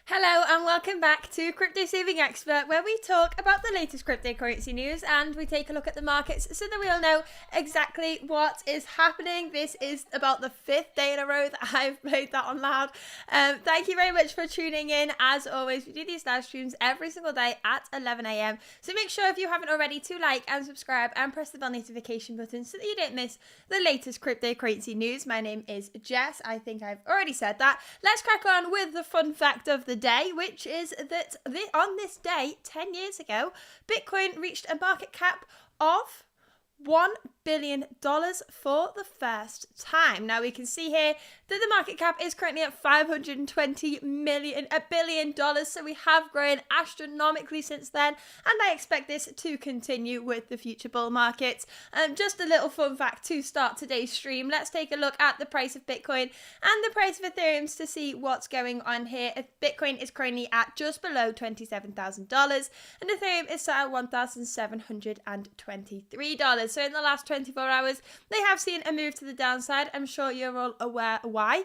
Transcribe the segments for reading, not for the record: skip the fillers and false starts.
Hello and welcome back to Crypto Saving Expert, where we talk about the latest cryptocurrency news and we take a look at the markets so that we all know exactly what is happening. This is about the 5th day in a row that I've played that on loud. Thank you very much for tuning in. As always, we do these live streams every single day at 11 a.m. So make sure if you haven't already to like and subscribe and press the bell notification button so that you don't miss the latest cryptocurrency news. My name is Jess. I think I've already said that. Let's crack on with the fun fact of the day, which is that on this day 10 years ago, Bitcoin reached a market cap of $1 billion for the first time. Now we can see here that the market cap is currently at $520 billion, so we have grown astronomically since then, and I expect this to continue with the future bull market. Just a little fun fact to start today's stream. Let's take a look at the price of Bitcoin and the price of Ethereum to see what's going on here. Bitcoin is currently at just below $27,000 and Ethereum is set at $1,723. So in the last 24 hours, they have seen a move to the downside. I'm sure you're all aware why.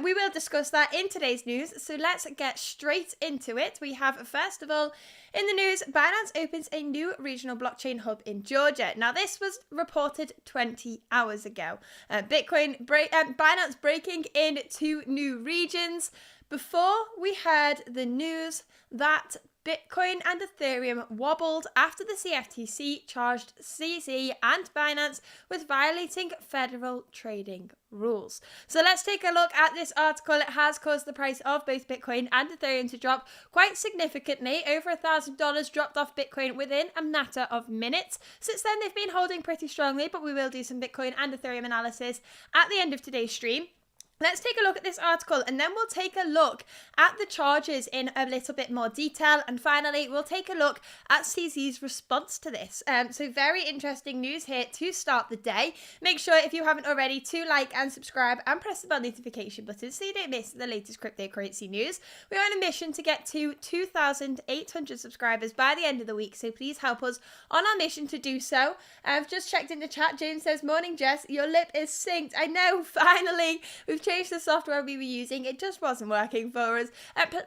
We will discuss that in today's news. So let's get straight into it. We have, first of all, in the news, Binance opens a new regional blockchain hub in Georgia. Now, this was reported 20 hours ago. Binance breaking into new regions. Before we heard the news that Bitcoin and Ethereum wobbled after the CFTC charged CZ and Binance with violating federal trading rules. So let's take a look at this article. It has caused the price of both Bitcoin and Ethereum to drop quite significantly. Over $1,000 dropped off Bitcoin within a matter of minutes. Since then, they've been holding pretty strongly, but we will do some Bitcoin and Ethereum analysis at the end of today's stream. Let's take a look at this article and then we'll take a look at the charges in a little bit more detail. And finally, we'll take a look at CZ's response to this. So very interesting news here to start the day. Make sure if you haven't already to like and subscribe and press the bell notification button so you don't miss the latest cryptocurrency news. We're on a mission to get to 2,800 subscribers by the end of the week. So please help us on our mission to do so. I've just checked in the chat. James says, "Morning, Jess. Your lip is synced." I know, finally. We've changed the software we were using. It just wasn't working for us.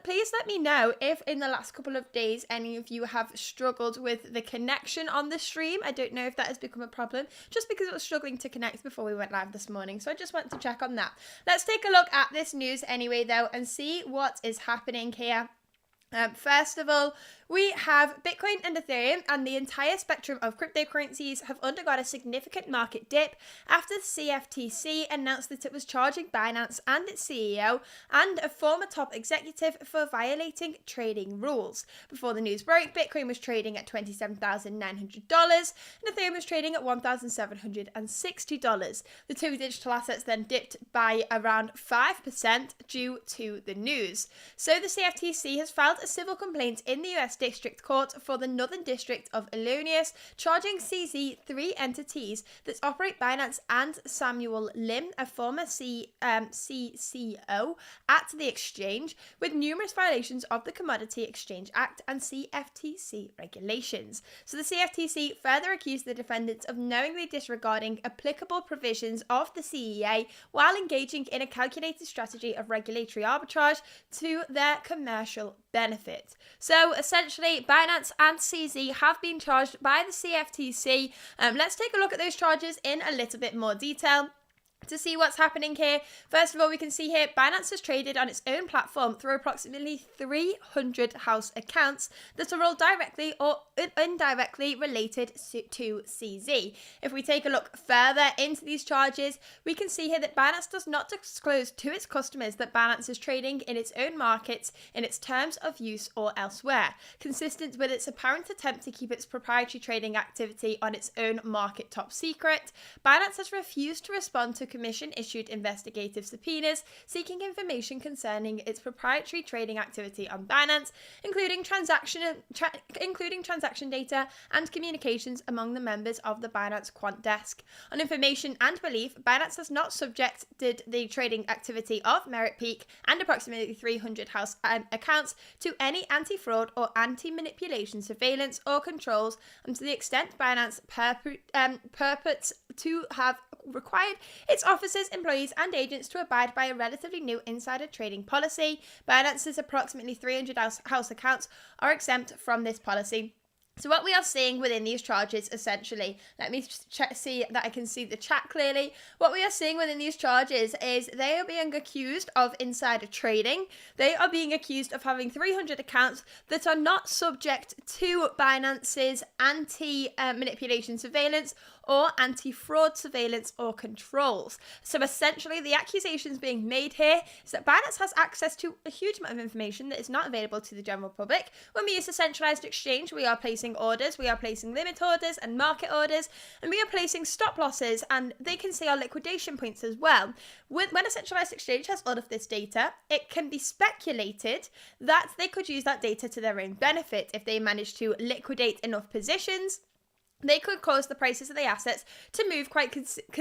Please let me know if in the last couple of days any of you have struggled with the connection on the stream. I don't know if that has become a problem just because it was struggling to connect before we went live this morning. So I just want to check on that. Let's take a look at this news anyway though and see what is happening here. First of all, we have Bitcoin and Ethereum and the entire spectrum of cryptocurrencies have undergone a significant market dip after the CFTC announced that it was charging Binance and its CEO and a former top executive for violating trading rules. Before the news broke, Bitcoin was trading at $27,900 and Ethereum was trading at $1,760. The two digital assets then dipped by around 5% due to the news. So the CFTC has filed a civil complaint in the US District Court for the Northern District of Illinois, charging CZ 3 entities that operate Binance and Samuel Lim, a former CCO, at the exchange, with numerous violations of the Commodity Exchange Act and CFTC regulations. So the CFTC further accused the defendants of knowingly disregarding applicable provisions of the CEA while engaging in a calculated strategy of regulatory arbitrage to their commercial benefit. So essentially, Binance and CZ have been charged by the CFTC. Let's take a look at those charges in a little bit more detail. To see what's happening here, first of all, we can see here Binance has traded on its own platform through approximately 300 house accounts that are all directly or indirectly related to CZ. If we take a look further into these charges, we can see here that Binance does not disclose to its customers that Binance is trading in its own markets in its terms of use or elsewhere, consistent with its apparent attempt to keep its proprietary trading activity on its own market top secret. Binance has refused to respond to Commission-issued investigative subpoenas seeking information concerning its proprietary trading activity on Binance, including transaction data and communications among the members of the Binance Quant Desk. On information and belief, Binance has not subjected the trading activity of Merit Peak and approximately 300 house accounts to any anti-fraud or anti-manipulation surveillance or controls, and to the extent Binance purports to have required its officers, employees, and agents to abide by a relatively new insider trading policy. Binance's approximately 300 house accounts are exempt from this policy. So what we are seeing within these charges, essentially, let me see that I can see the chat clearly. What we are seeing within these charges is they are being accused of insider trading. They are being accused of having 300 accounts that are not subject to Binance's anti-manipulation surveillance or anti-fraud surveillance or controls. So essentially, the accusations being made here is that Binance has access to a huge amount of information that is not available to the general public. When we use a centralized exchange, we are placing orders, we are placing limit orders and market orders, and we are placing stop losses, and they can see our liquidation points as well. When a centralized exchange has all of this data, it can be speculated that they could use that data to their own benefit. If they manage to liquidate enough positions, they could cause the prices of the assets to move quite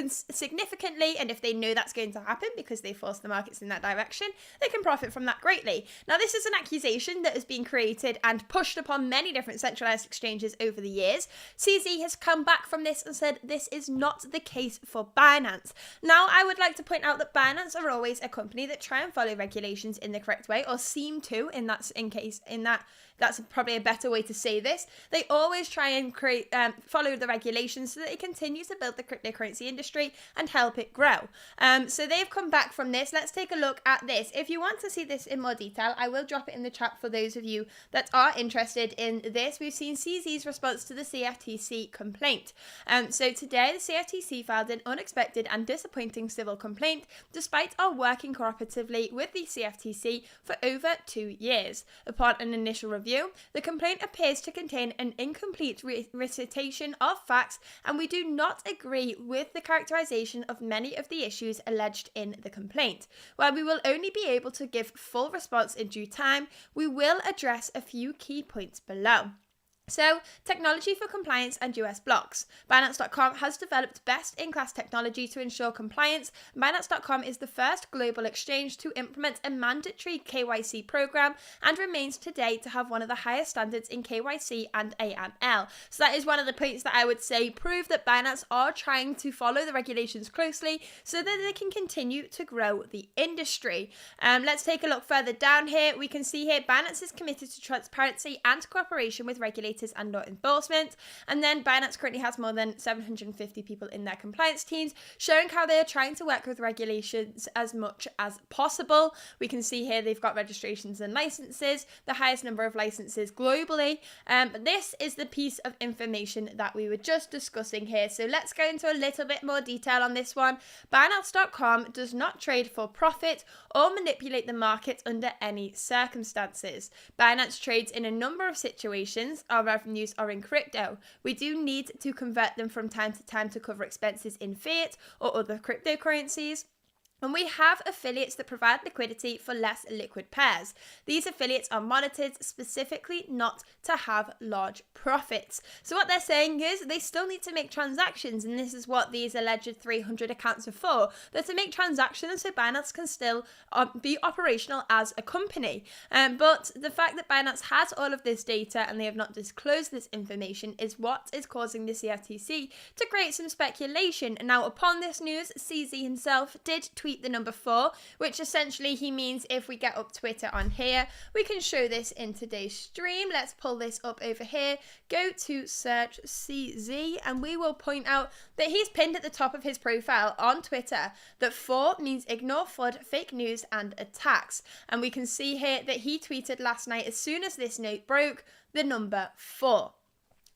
significantly, and if they know that's going to happen because they force the markets in that direction, they can profit from that greatly. Now, this is an accusation that has been created and pushed upon many different centralized exchanges over the years. CZ has come back from this and said this is not the case for Binance. Now, I would like to point out that Binance are always a company that try and follow regulations in the correct way, or seem to, that's probably a better way to say this. They always try and follow the regulations so that it continues to build the cryptocurrency industry and help it grow. So they've come back from this. Let's take a look at this. If you want to see this in more detail, I will drop it in the chat for those of you that are interested in this. We've seen CZ's response to the CFTC complaint. So today, the CFTC filed an unexpected and disappointing civil complaint, despite our working cooperatively with the CFTC for over 2 years. Upon an initial review, the complaint appears to contain an incomplete recitation of facts, and we do not agree with the characterization of many of the issues alleged in the complaint. While we will only be able to give full response in due time, we will address a few key points below. So, technology for compliance and US blocks. Binance.com has developed best-in-class technology to ensure compliance. Binance.com is the first global exchange to implement a mandatory KYC program and remains today to have one of the highest standards in KYC and AML. So that is one of the points that I would say prove that Binance are trying to follow the regulations closely so that they can continue to grow the industry. Let's take a look further down here. We can see here Binance is committed to transparency and cooperation with regulators and law enforcement. And then Binance currently has more than 750 people in their compliance teams, showing how they are trying to work with regulations as much as possible. We can see here they've got registrations and licenses, the highest number of licenses globally. This is the piece of information that we were just discussing here. So let's go into a little bit more detail on this one. Binance.com does not trade for profit or manipulate the market under any circumstances. Binance trades in a number of situations. Our revenues are in crypto. We do need to convert them from time to time to cover expenses in fiat or other cryptocurrencies. And we have affiliates that provide liquidity for less liquid pairs. These affiliates are monitored specifically not to have large profits. So what they're saying is they still need to make transactions, and this is what these alleged 300 accounts are for. They're to make transactions so Binance can still be operational as a company. But the fact that Binance has all of this data and they have not disclosed this information is what is causing the CFTC to create some speculation. Now, upon this news, CZ himself did tweet the number 4, which essentially he means if we get up Twitter on here, we can show this in today's stream. Let's pull this up over here, go to search CZ, and we will point out that he's pinned at the top of his profile on Twitter that 4 means ignore FUD, fake news and attacks. And we can see here that he tweeted last night, as soon as this note broke, the number 4.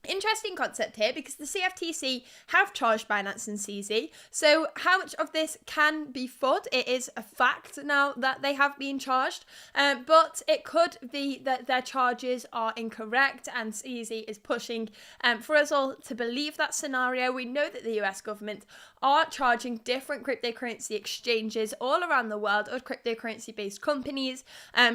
Interesting concept here, because the CFTC have charged Binance and CZ. So how much of this can be FUD? It is a fact now that they have been charged, but it could be that their charges are incorrect and CZ is pushing for us all to believe that scenario. We know that the US government are charging different cryptocurrency exchanges all around the world, or cryptocurrency based companies,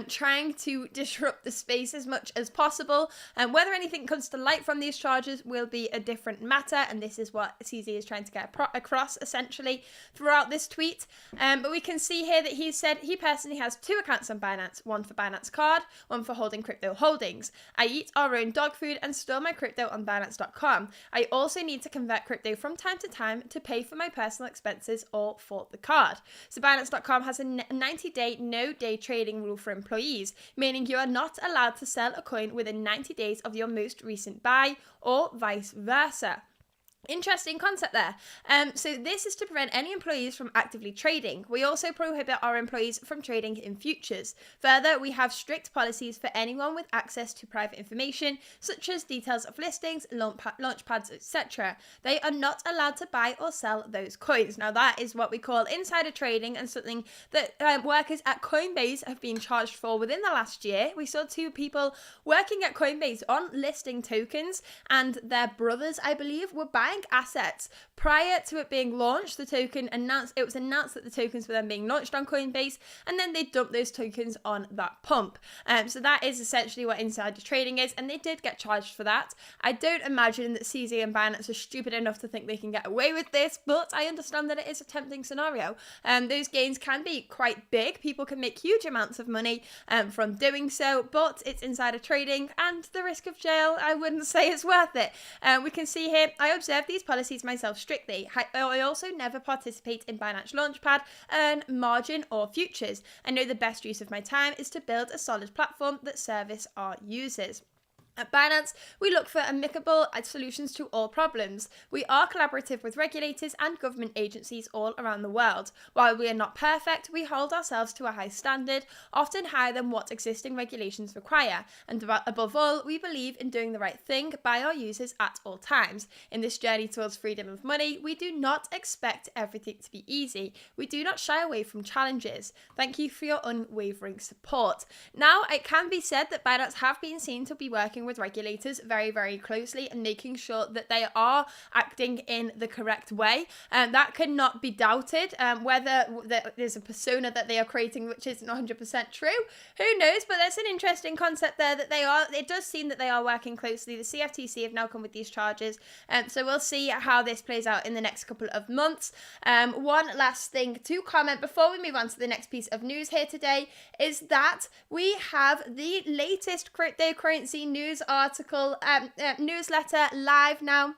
trying to disrupt the space as much as possible. And whether anything comes to light from these those charges will be a different matter, and this is what CZ is trying to get across essentially throughout this tweet. But we can see here that he said he personally has 2 accounts on Binance, one for Binance Card, one for holding crypto holdings. I eat our own dog food and store my crypto on Binance.com. I also need to convert crypto from time to time to pay for my personal expenses or for the card. So Binance.com has a 90-day no-day trading rule for employees, meaning you are not allowed to sell a coin within 90 days of your most recent buy or vice versa. Interesting concept there. So this is to prevent any employees from actively trading. We also prohibit our employees from trading in futures. Further, we have strict policies for anyone with access to private information, such as details of listings, launch pads, etc. They are not allowed to buy or sell those coins. Now that is what we call insider trading, and something that workers at Coinbase have been charged for within the last year. We saw 2 people working at Coinbase on listing tokens, and their brothers, I believe, were buying assets prior to it being launched. It was announced that the tokens were then being launched on Coinbase, and then they dumped those tokens on that pump. So that is essentially what insider trading is, and they did get charged for that. I don't imagine that CZ and Binance are stupid enough to think they can get away with this, but I understand that it is a tempting scenario. Those gains can be quite big. People can make huge amounts of money from doing so, but it's insider trading, and the risk of jail, I wouldn't say is worth it. We can see here, I observe these policies myself strictly. I also never participate in Binance Launchpad, earn margin or futures. I know the best use of my time is to build a solid platform that service our users. At Binance, we look for amicable solutions to all problems. We are collaborative with regulators and government agencies all around the world. While we are not perfect, we hold ourselves to a high standard, often higher than what existing regulations require. And above all, we believe in doing the right thing by our users at all times. In this journey towards freedom of money, we do not expect everything to be easy. We do not shy away from challenges. Thank you for your unwavering support. Now, it can be said that Binance have been seen to be working with regulators very, very closely and making sure that they are acting in the correct way. That cannot be doubted. Whether there's a persona that they are creating which isn't 100% true, who knows? But there's an interesting concept there that it does seem that they are working closely. The CFTC have now come with these charges. So we'll see how this plays out in the next couple of months. One last thing to comment before we move on to the next piece of news here today is that we have the latest cryptocurrency news article newsletter live now.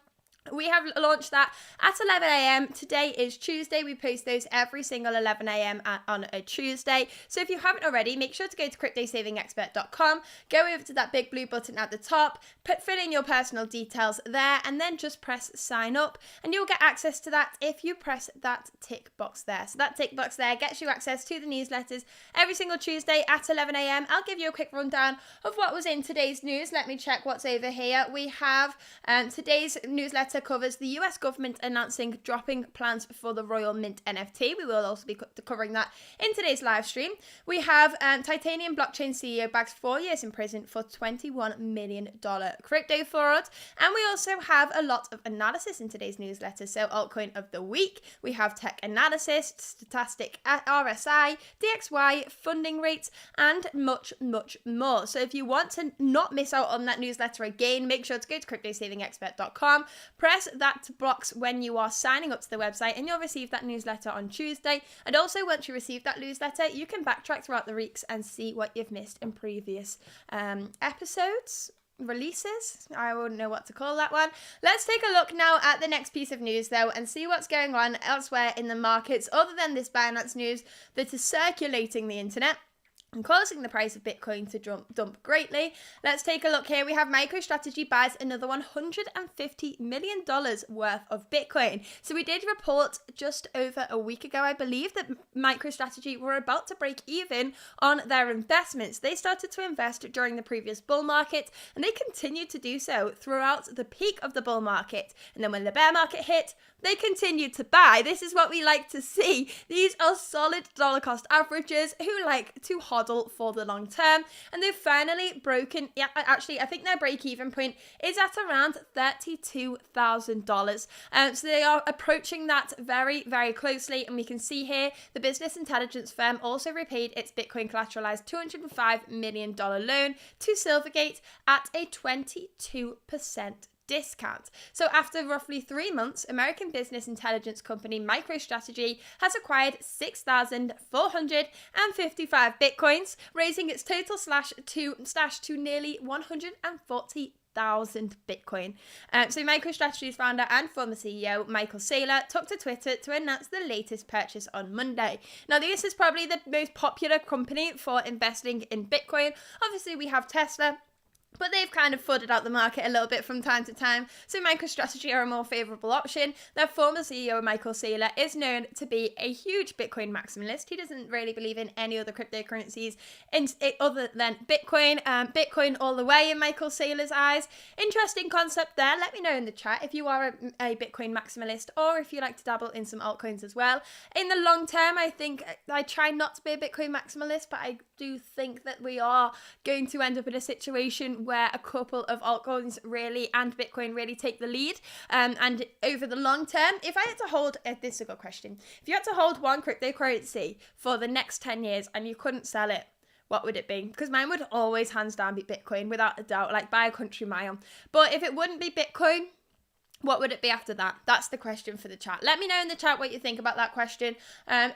We have launched that at 11 a.m. Today is Tuesday. We post those every single 11 a.m. on a Tuesday. So if you haven't already, make sure to go to cryptosavingexpert.com, go over to that big blue button at the top, fill in your personal details there, and then just press sign up, and you'll get access to that if you press that tick box there. So that tick box there gets you access to the newsletters every single Tuesday at 11 a.m. I'll give you a quick rundown of what was in today's news. Let me check what's over here. We have today's newsletter covers the US government announcing dropping plans for the Royal Mint NFT. We will also be covering that in today's live stream. We have Titanium blockchain CEO bags 4 years in prison for $21 million crypto fraud. And we also have a lot of analysis in today's newsletter. So altcoin of the week, we have tech analysis, stochastic RSI, DXY, funding rates, and much, much more. So if you want to not miss out on that newsletter again, make sure to go to cryptosavingexpert.com. Press that box when you are signing up to the website, and you'll receive that newsletter on Tuesday. And also, once you receive that newsletter, you can backtrack throughout the weeks and see what you've missed in previous episodes. Releases, I wouldn't know what to call that one. Let's take a look now at the next piece of news though and see what's going on elsewhere in the markets other than this Binance news that is circulating the internet and causing the price of Bitcoin to dump greatly. Let's take a look here. We have MicroStrategy buys another $150 million worth of Bitcoin. So we did report just over a week ago, I believe, that MicroStrategy were about to break even on their investments. They started to invest during the previous bull market, and they continued to do so throughout the peak of the bull market. And then when the bear market hit, they continued to buy. This is what we like to see. These are solid dollar cost averagers who like to hodl for the long term, and they've finally broken. Yeah, actually, I think their break-even point is at around $32,000. So they are approaching that very, very closely, and we can see here the business intelligence firm also repaid its Bitcoin collateralized $205 million loan to Silvergate at a 22% discount. So after roughly 3 months, American business intelligence company MicroStrategy has acquired 6,455 bitcoins, raising its total stash to nearly 140,000 Bitcoin. So MicroStrategy's founder and former CEO Michael Saylor took to Twitter to announce the latest purchase on Monday. Now this is probably the most popular company for investing in Bitcoin. Obviously we have Tesla, but they've kind of flooded out the market a little bit from time to time, so MicroStrategy are a more favourable option. Their former CEO, Michael Saylor, is known to be a huge Bitcoin maximalist. He doesn't really believe in any other cryptocurrencies other than Bitcoin. Bitcoin all the way in Michael Saylor's eyes. Interesting concept there. Let me know in the chat if you are a Bitcoin maximalist or if you like to dabble in some altcoins as well. In the long term, I think I try not to be a Bitcoin maximalist, but I do think that we are going to end up in a situation where a couple of altcoins really and Bitcoin really take the lead. And over the long term, if I had to hold, this is a good question, if you had to hold one cryptocurrency for the next 10 years and you couldn't sell it, what would it be? Because mine would always hands down be Bitcoin, without a doubt, like by a country mile. But if it wouldn't be Bitcoin, what would it be after that? That's the question for the chat. Let me know in the chat what you think about that question.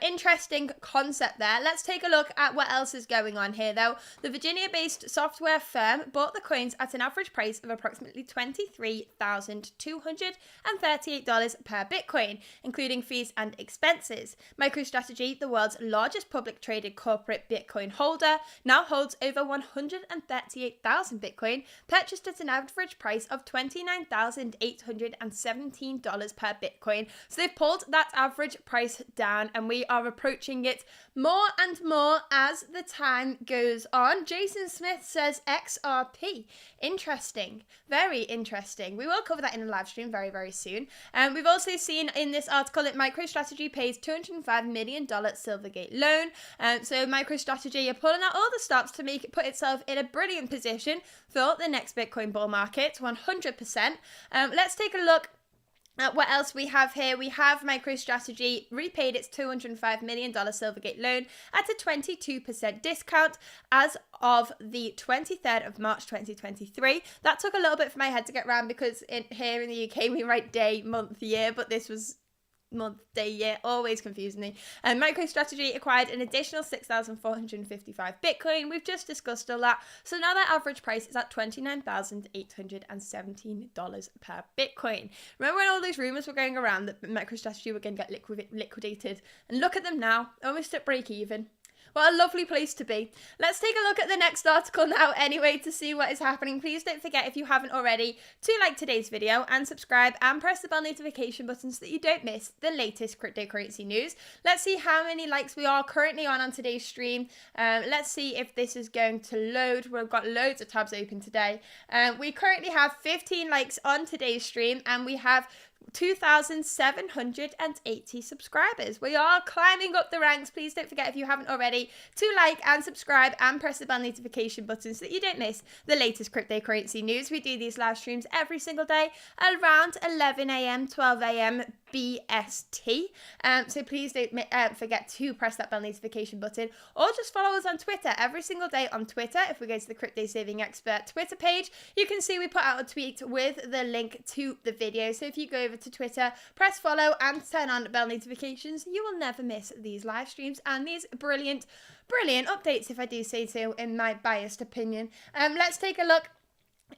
Interesting concept there. Let's take a look at what else is going on here, though. The Virginia-based software firm bought the coins at an average price of approximately $23,238 per Bitcoin, including fees and expenses. MicroStrategy, the world's largest public traded corporate Bitcoin holder, now holds over 138,000 Bitcoin, purchased at an average price of $29,817 per Bitcoin. So they've pulled that average price down and we are approaching it more and more as the time goes on. Jason Smith says XRP. Interesting. Very interesting. We will cover that in a live stream very, very soon. We've also seen in this article that MicroStrategy pays $205 million Silvergate loan. So MicroStrategy are pulling out all the stops to put itself in a brilliant position for the next Bitcoin bull market, 100%. Let's take a look at what else we have here. We have MicroStrategy repaid its $205 million Silvergate loan at a 22% discount as of the 23rd of March 2023. That took a little bit for my head to get around because here in the UK we write day, month, year, but this was month, day, year, always confusing me. And MicroStrategy acquired an additional 6,455 Bitcoin. We've just discussed all that. So now their average price is at $29,817 per Bitcoin. Remember when all those rumors were going around that MicroStrategy were going to get liquidated? And look at them now, almost at break even. What a lovely place to be. Let's take a look at the next article now anyway to see what is happening. Please don't forget, if you haven't already, to like today's video and subscribe and press the bell notification button so that you don't miss the latest cryptocurrency news. Let's see how many likes we are currently on today's stream. Let's see if this is going to load. We've got loads of tabs open today. We currently have 15 likes on today's stream and we have 2,780 subscribers. We are climbing up the ranks. Please don't forget, if you haven't already, to like and subscribe and press the bell notification button so that you don't miss the latest cryptocurrency news. We do these live streams every single day around 11 a.m, 12 a.m. BST. So please don't forget to press that bell notification button or just follow us on Twitter every single day on Twitter. If we go to the Crypto Saving Expert Twitter page, you can see we put out a tweet with the link to the video. So if you go over to Twitter, press follow and turn on bell notifications, you will never miss these live streams and these brilliant updates, if I do say so in my biased opinion. Let's take a look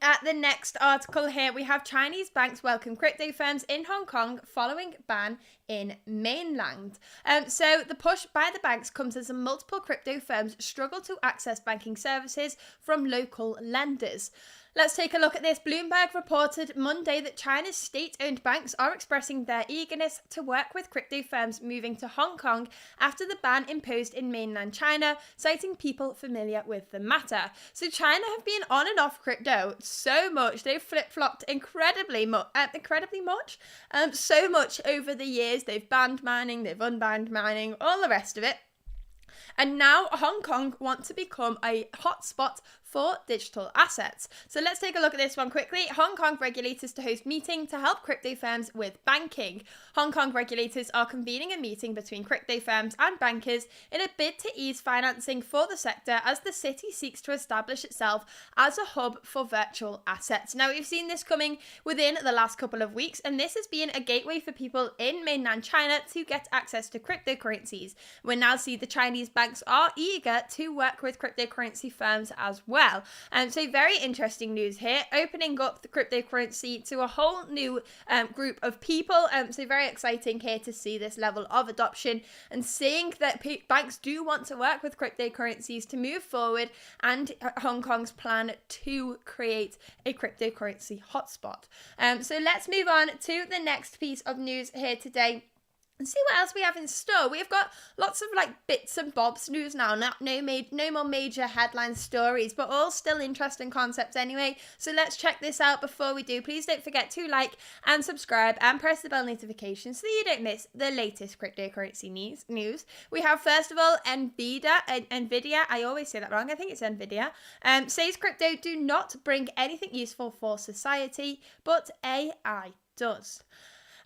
at the next article here. We have Chinese banks welcome crypto firms in Hong Kong following ban in mainland. So the push by the banks comes as multiple crypto firms struggle to access banking services from local lenders. Let's take a look at this. Bloomberg reported Monday that China's state-owned banks are expressing their eagerness to work with crypto firms moving to Hong Kong after the ban imposed in mainland China, citing people familiar with the matter. So China have been on and off crypto so much. They've flip-flopped incredibly much, so much over the years. They've banned mining, they've unbanned mining, all the rest of it. And now Hong Kong want to become a hotspot for digital assets. So let's take a look at this one quickly. Hong Kong regulators to host meeting to help crypto firms with banking. Hong Kong regulators are convening a meeting between crypto firms and bankers in a bid to ease financing for the sector as the city seeks to establish itself as a hub for virtual assets. Now, we've seen this coming within the last couple of weeks, and this has been a gateway for people in mainland China to get access to cryptocurrencies. We now see the Chinese banks are eager to work with cryptocurrency firms as well. So very interesting news here, opening up the cryptocurrency to a whole new group of people. So very exciting here to see this level of adoption and seeing that banks do want to work with cryptocurrencies to move forward, and Hong Kong's plan to create a cryptocurrency hotspot. So let's move on to the next piece of news here today and see what else we have in store. We've got lots of bits and bobs news now, no more major headline stories, but all still interesting concepts anyway. So let's check this out. Before we do, please don't forget to like and subscribe and press the bell notification so that you don't miss the latest cryptocurrency news. We have, first of all, Nvidia, I always say that wrong, I think it's Nvidia, says crypto do not bring anything useful for society, but AI does.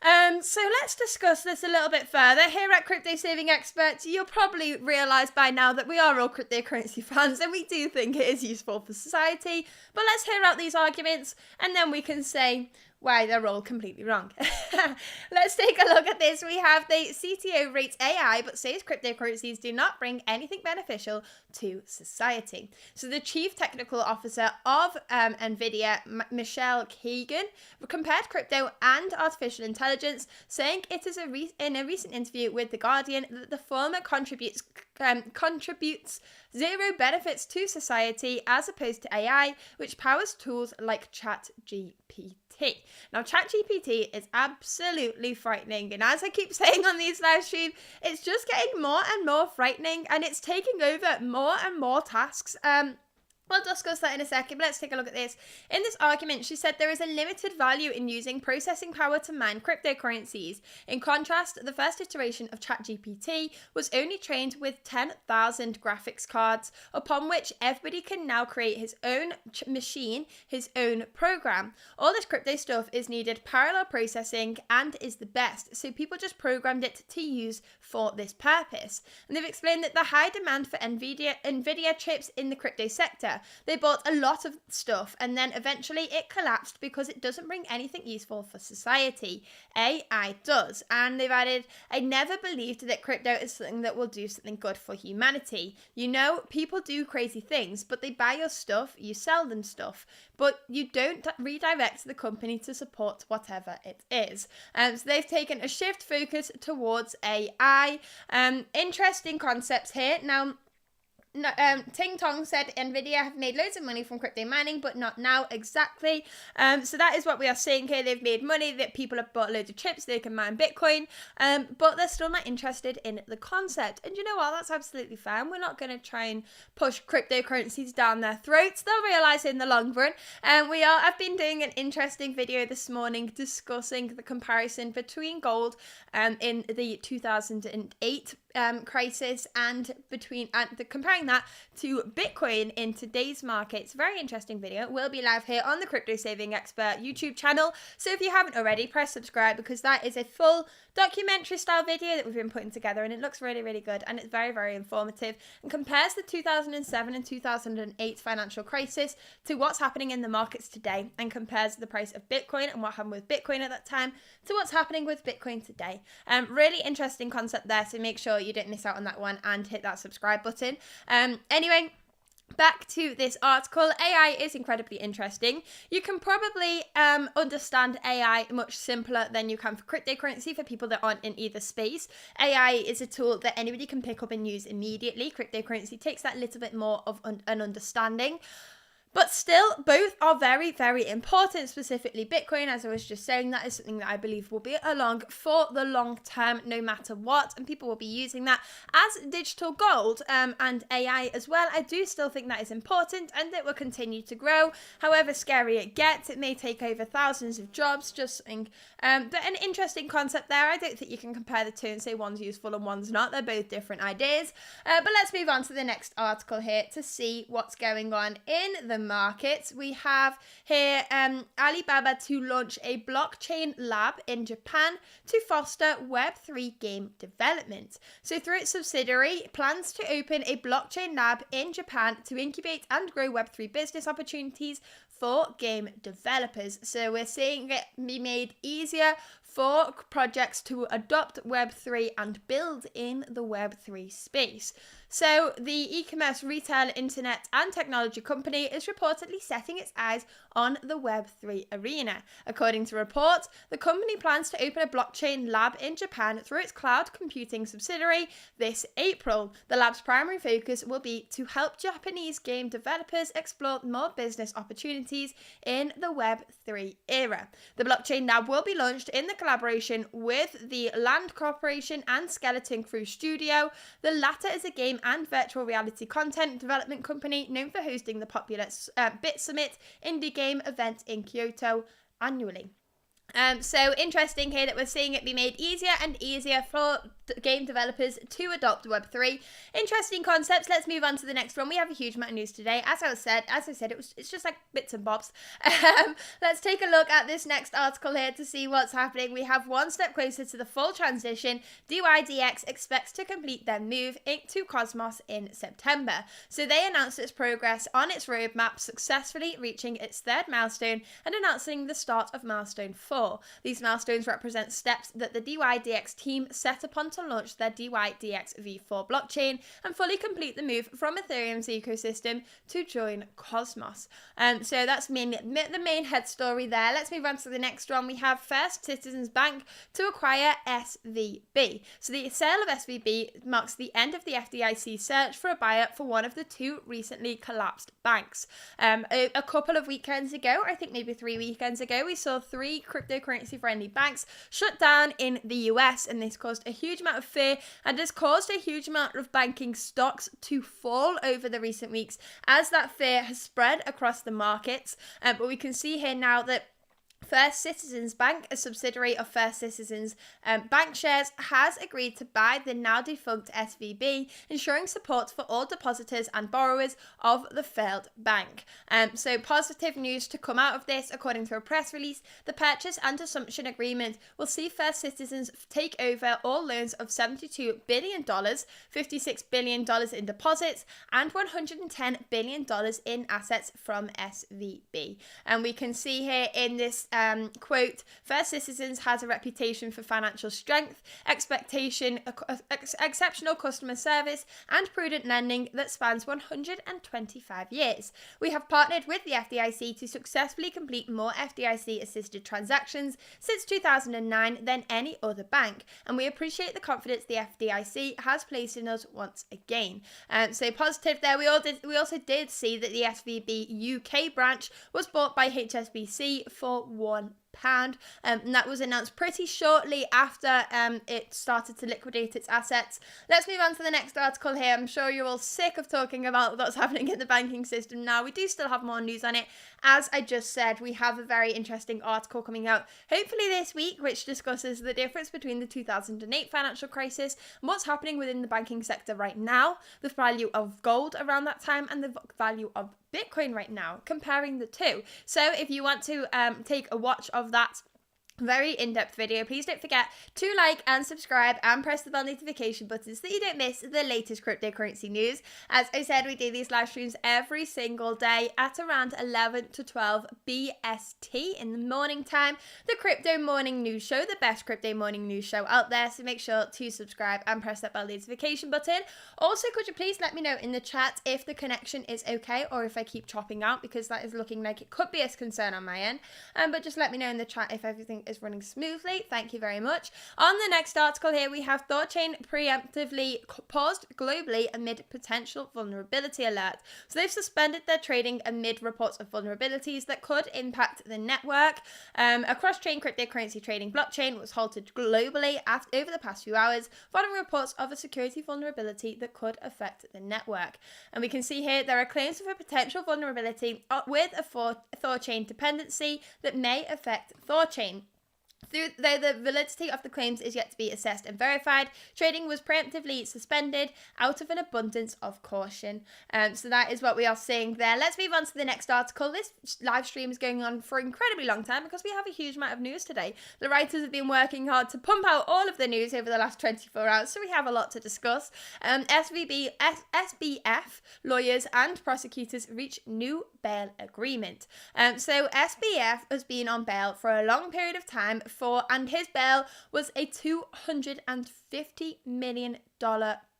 So let's discuss this a little bit further. Here at Crypto Saving Experts, you'll probably realise by now that we are all cryptocurrency fans and we do think it is useful for society. But let's hear out these arguments and then we can say why they're all completely wrong. Let's take a look at this. We have the CTO rates AI but says cryptocurrencies do not bring anything beneficial to society. So the chief technical officer of Nvidia, Michelle Kagan, compared crypto and artificial intelligence, saying it is in a recent interview with The Guardian that the former contributes zero benefits to society as opposed to AI, which powers tools like ChatGPT. Now, ChatGPT is absolutely frightening, and as I keep saying on these live streams, it's just getting more and more frightening, and it's taking over more and more tasks. We'll discuss that in a second, but let's take a look at this. In this argument, she said there is a limited value in using processing power to mine cryptocurrencies. In contrast, the first iteration of ChatGPT was only trained with 10,000 graphics cards, upon which everybody can now create his own machine, his own program. All this crypto stuff is needed parallel processing and is the best, so people just programmed it to use for this purpose. And they've explained that the high demand for NVIDIA chips in the crypto sector. They bought a lot of stuff and then eventually it collapsed because it doesn't bring anything useful for society. AI does. And they've added, I never believed that crypto is something that will do something good for humanity. You know, people do crazy things, but they buy your stuff, you sell them stuff, but you don't redirect the company to support whatever it is. So they've taken a shift focus towards AI. Interesting concepts here. Now, Ting Tong said Nvidia have made loads of money from crypto mining, but not now exactly. So that is what we are seeing here. They've made money, that people have bought loads of chips, they can mine Bitcoin, but they're still not interested in the concept. And you know what? That's absolutely fine. We're not going to try and push cryptocurrencies down their throats. They'll realise in the long run. I've been doing an interesting video this morning discussing the comparison between gold in the 2008 crisis and comparing that to Bitcoin in today's market. It's a very interesting video. It will be live here on the Crypto Saving Expert YouTube channel. So if you haven't already, press subscribe because that is a full documentary style video that we've been putting together and it looks really, really good and it's very, very informative and compares the 2007 and 2008 financial crisis to what's happening in the markets today and compares the price of Bitcoin and what happened with Bitcoin at that time to what's happening with Bitcoin today. Really interesting concept there, so make sure you don't miss out on that one and hit that subscribe button. Anyway, back to this article. AI is incredibly interesting. You can probably understand AI much simpler than you can for cryptocurrency for people that aren't in either space. AI is a tool that anybody can pick up and use immediately. Cryptocurrency takes that little bit more of an understanding. But still, both are very, very important, specifically Bitcoin, as I was just saying. That is something that I believe will be along for the long term, no matter what, and people will be using that as digital gold and AI as well. I do still think that is important, and it will continue to grow. However scary it gets, it may take over thousands of jobs, just something, but an interesting concept there. I don't think you can compare the two and say one's useful and one's not. They're both different ideas. But let's move on to the next article here to see what's going on in the markets. We have here Alibaba to launch a blockchain lab in Japan to foster Web3 game development. So through its subsidiary, it plans to open a blockchain lab in Japan to incubate and grow Web3 business opportunities for game developers. So we're seeing it be made easier for projects to adopt Web3 and build in the Web3 space. So the e-commerce, retail, internet and technology company is reportedly setting its eyes on the Web3 arena. According to reports, the company plans to open a blockchain lab in Japan through its cloud computing subsidiary this April. The lab's primary focus will be to help Japanese game developers explore more business opportunities in the Web3 era. The blockchain lab will be launched in the collaboration with the Land Corporation and Skeleton Crew Studio. The latter is a game and virtual reality content development company known for hosting the popular Bit Summit indie game event in Kyoto annually. So interesting here that we're seeing it be made easier and easier for game developers to adopt Web3. Interesting concepts. Let's move on to the next one. We have a huge amount of news today. As I said, it's just like bits and bobs. Let's take a look at this next article here to see what's happening. We have one step closer to the full transition. DYDX expects to complete their move to Cosmos in September. So they announced its progress on its roadmap, successfully reaching its third milestone and announcing the start of milestone 4. These milestones represent steps that the DYDX team set upon to launch their DYDX V4 blockchain and fully complete the move from Ethereum's ecosystem to join Cosmos. So that's the main head story there. Let's move on to the next one. We have First Citizens Bank to acquire SVB. So the sale of SVB marks the end of the FDIC search for a buyer for one of the two recently collapsed banks. A couple of weekends ago, I think maybe 3 weekends ago, we saw 3 cryptocurrency friendly banks shut down in the US, and this caused a huge amount of fear and has caused a huge amount of banking stocks to fall over the recent weeks as that fear has spread across the markets. But we can see here now that First Citizens Bank, a subsidiary of First Citizens Bank shares, has agreed to buy the now defunct SVB, ensuring support for all depositors and borrowers of the failed bank. So positive news to come out of this. According to a press release, the purchase and assumption agreement will see First Citizens take over all loans of $72 billion, $56 billion in deposits, and $110 billion in assets from SVB. And we can see here in this quote, First Citizens has a reputation for financial strength, exceptional customer service, and prudent lending that spans 125 years. We have partnered with the FDIC to successfully complete more FDIC-assisted transactions since 2009 than any other bank, and we appreciate the confidence the FDIC has placed in us once again. So positive there. We also did see that the SVB UK branch was bought by HSBC for £1. And that was announced pretty shortly after it started to liquidate its assets. Let's move on to the next article here. I'm sure you're all sick of talking about what's happening in the banking system now. We do still have more news on it. As I just said, we have a very interesting article coming out hopefully this week, which discusses the difference between the 2008 financial crisis and what's happening within the banking sector right now, the value of gold around that time, and the value of Bitcoin right now, comparing the two. So if you want to take a watch of that very in-depth video, please don't forget to like and subscribe and press the bell notification button so that you don't miss the latest cryptocurrency news. As I said, we do these live streams every single day at around 11 to 12 BST in the morning time. The Crypto Morning News Show, the best crypto morning news show out there, so make sure to subscribe and press that bell notification button. Also, could you please let me know in the chat if the connection is okay or if I keep chopping out, because that is looking like it could be a concern on my end. But just let me know in the chat if everything is running smoothly. Thank you very much. On the next article here, we have ThorChain preemptively paused globally amid potential vulnerability alert. So they've suspended their trading amid reports of vulnerabilities that could impact the network. A cross-chain cryptocurrency trading blockchain was halted globally over the past few hours following reports of a security vulnerability that could affect the network. And we can see here there are claims of a potential vulnerability with a ThorChain dependency that may affect ThorChain. Though the validity of the claims is yet to be assessed and verified, trading was preemptively suspended out of an abundance of caution. So that is what we are seeing there. Let's move on to the next article. This live stream is going on for an incredibly long time because we have a huge amount of news today. The writers have been working hard to pump out all of the news over the last 24 hours, so we have a lot to discuss. SBF lawyers and prosecutors reach new bail agreement. So SBF has been on bail for a long period of time and his bail was a $250 million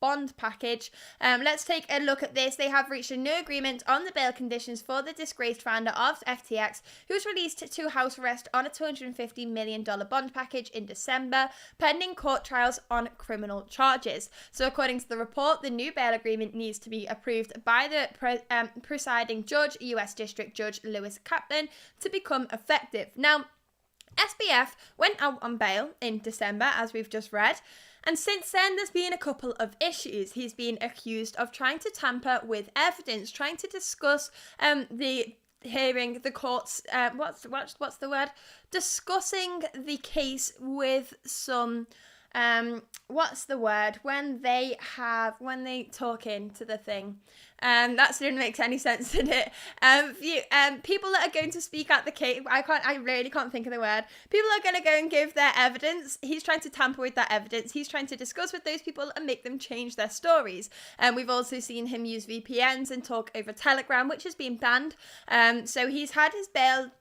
bond package. Let's take a look at this. They have reached a new agreement on the bail conditions for the disgraced founder of FTX, who was released to house arrest on a $250 million bond package in December, pending court trials on criminal charges. So according to the report, the new bail agreement needs to be approved by the presiding judge, US District Judge Lewis Kaplan, to become effective. Now, SBF went out on bail in December, as we've just read, and since then there's been a couple of issues. He's been accused of trying to tamper with evidence, trying to discuss the hearing, the courts, what's the word? Discussing the case with some what's the word when they talk into the thing, that didn't make any sense, did it? People that are going to speak at the case, I really can't think of the word. People are going to go and give their evidence. He's trying to tamper with that evidence. He's trying to discuss with those people and make them change their stories. We've also seen him use VPNs and talk over Telegram, which has been banned. So he's had his bail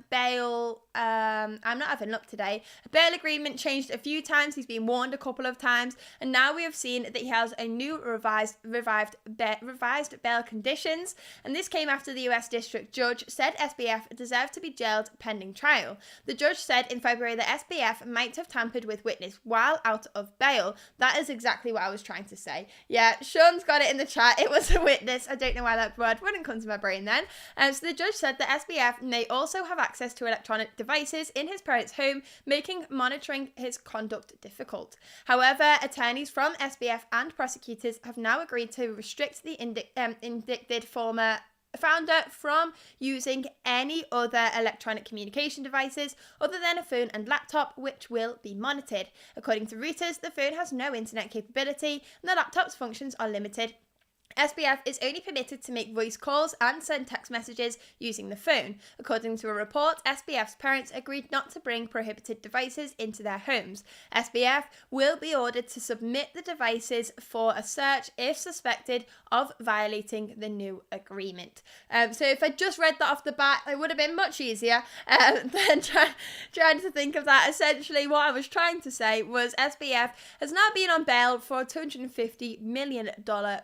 bail, I'm not having luck today. A bail agreement changed a few times. He's been warned a couple of times, and now we have seen that he has a new revised bail conditions, and this came after the US District Judge said SBF deserved to be jailed pending trial. The judge said in February that SBF might have tampered with witness while out of bail. That is exactly what I was trying to say. Yeah, Sean's got it in the chat. It was a witness. I don't know why that word wouldn't come to my brain then. So the judge said that SBF may also have access to electronic devices in his parents' home, making monitoring his conduct difficult. However, attorneys from SBF and prosecutors have now agreed to restrict the indicted former founder from using any other electronic communication devices other than a phone and laptop, which will be monitored. According to Reuters, the phone has no internet capability and the laptop's functions are limited. SBF is only permitted to make voice calls and send text messages using the phone. According to a report, SBF's parents agreed not to bring prohibited devices into their homes. SBF will be ordered to submit the devices for a search if suspected of violating the new agreement. So if I just read that off the bat, it would have been much easier than trying to think of that. Essentially, what I was trying to say was SBF has now been on bail for a $250 million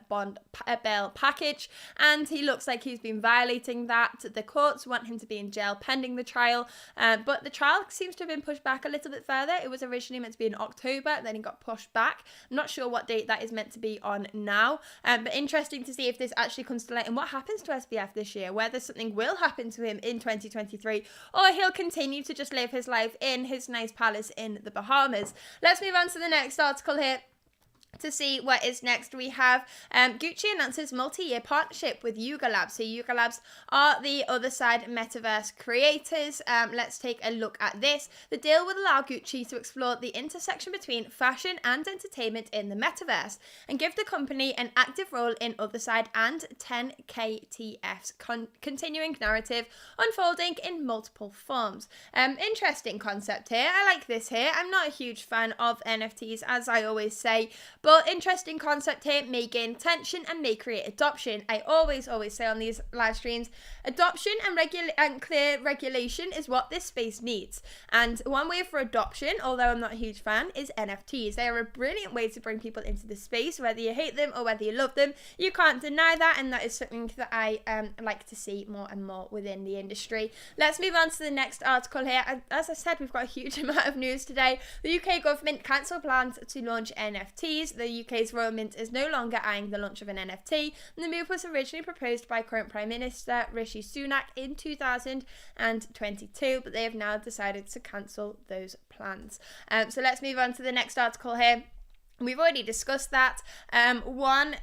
bond bail package, and he looks like he's been violating that. The courts want him to be in jail pending the trial, but the trial seems to have been pushed back a little bit further. It was originally meant to be in October, then it got pushed back. I'm not sure what date that is meant to be on now, but interesting to see if this actually comes to light and what happens to SBF this year, whether something will happen to him in 2023 or he'll continue to just live his life in his nice palace in the Bahamas. Let's move on to the next article here. To see what is next, we have Gucci announces multi-year partnership with Yuga Labs. So Yuga Labs are the other side metaverse creators. Let's take a look at this. The deal will allow Gucci to explore the intersection between fashion and entertainment in the metaverse and give the company an active role in other side and 10KTF's continuing narrative unfolding in multiple forms. Interesting concept here. I like this here. I'm not a huge fan of NFTs, as I always say, But interesting concept here, may gain attention and may create adoption. I always say on these live streams, adoption and clear regulation is what this space needs. And one way for adoption, although I'm not a huge fan, is NFTs. They are a brilliant way to bring people into the space, whether you hate them or whether you love them. You can't deny that, and that is something that I like to see more and more within the industry. Let's move on to the next article here. As I said, we've got a huge amount of news today. The UK government cancelled plans to launch NFTs. The UK's Royal Mint is no longer eyeing the launch of an NFT, and the move was originally proposed by current Prime Minister Rishi Sunak in 2022, but they have now decided to cancel those plans. So let's move on to the next article here. We've already discussed that. One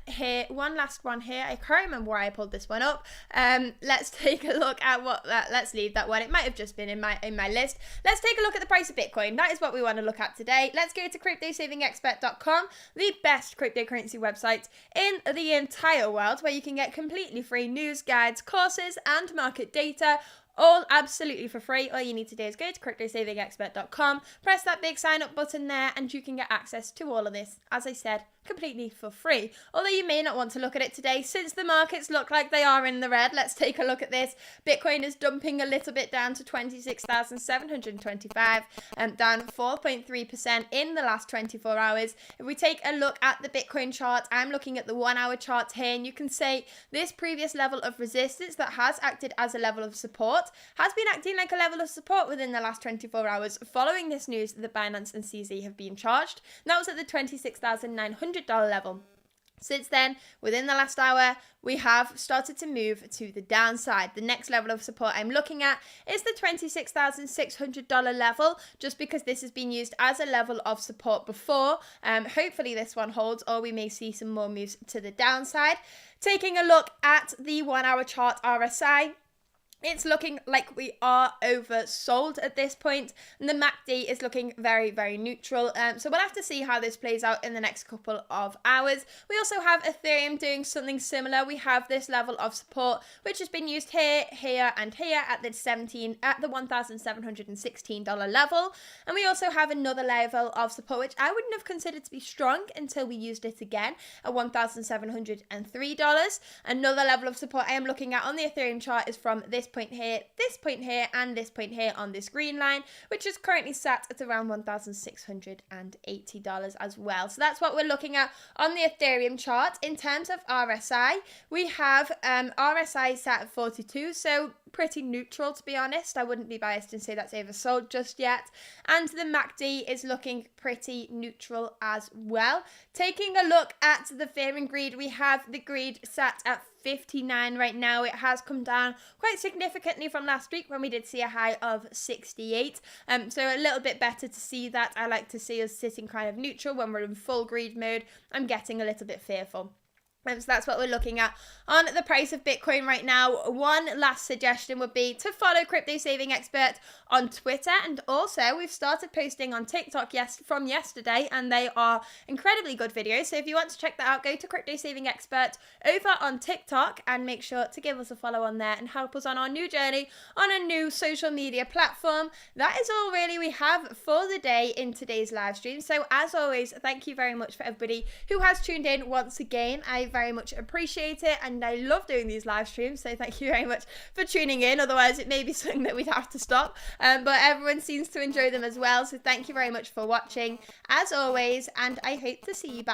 last one here. I can't remember why I pulled this one up. Let's take a look at let's leave that one. It might have just been in my list. Let's take a look at the price of Bitcoin. That is what we want to look at today. Let's go to cryptosavingexpert.com, the best cryptocurrency website in the entire world, where you can get completely free news, guides, courses, and market data, all absolutely for free. All you need to do is go to cryptosavingexpert.com, press that big sign up button there, and you can get access to all of this, as I said, completely for free. Although you may not want to look at it today, since the markets look like they are in the red. Let's take a look at this. Bitcoin is dumping a little bit down to 26,725, down 4.3% in the last 24 hours. If we take a look at the Bitcoin chart, I'm looking at the 1 hour chart here, and you can say this previous level of resistance that has acted as a level of support has been acting like a level of support within the last 24 hours following this news that Binance and CZ have been charged. And that was at the $26,900 level. Since then, within the last hour, we have started to move to the downside. The next level of support I'm looking at is the $26,600 level, just because this has been used as a level of support before. Hopefully this one holds, or we may see some more moves to the downside. Taking a look at the 1 hour chart RSI, it's looking like we are oversold at this point, and the MACD is looking very, very neutral. So we'll have to see how this plays out in the next couple of hours. We also have Ethereum doing something similar. We have this level of support, which has been used here, here, and here at the $1,716 level. And we also have another level of support, which I wouldn't have considered to be strong until we used it again at $1,703. Another level of support I am looking at on the Ethereum chart is from this point here, and this point here on this green line, which is currently sat at around $1,680 as well. So that's what we're looking at on the Ethereum chart. In terms of RSI, we have RSI sat at 42, so pretty neutral, to be honest. I wouldn't be biased and say that's oversold just yet. And the MACD is looking pretty neutral as well. Taking a look at the fear and greed, we have the greed sat at 59 right now. It has come down quite significantly from last week when we did see a high of 68. So a little bit better to see that. I like to see us sitting kind of neutral when we're in full greed mode. I'm getting a little bit fearful. So that's what we're looking at on the price of Bitcoin right now. One last suggestion would be to follow Crypto Saving Expert on Twitter, and also we've started posting on TikTok from yesterday, and they are incredibly good videos. So if you want to check that out, go to Crypto Saving Expert over on TikTok and make sure to give us a follow on there and help us on our new journey on a new social media platform. That is all really we have for the day in today's live stream. So as always, thank you very much for everybody who has tuned in once again. I very much appreciate it, and I love doing these live streams, so thank you very much for tuning in. Otherwise it may be something that we'd have to stop, but everyone seems to enjoy them as well, so thank you very much for watching as always, and I hope to see you back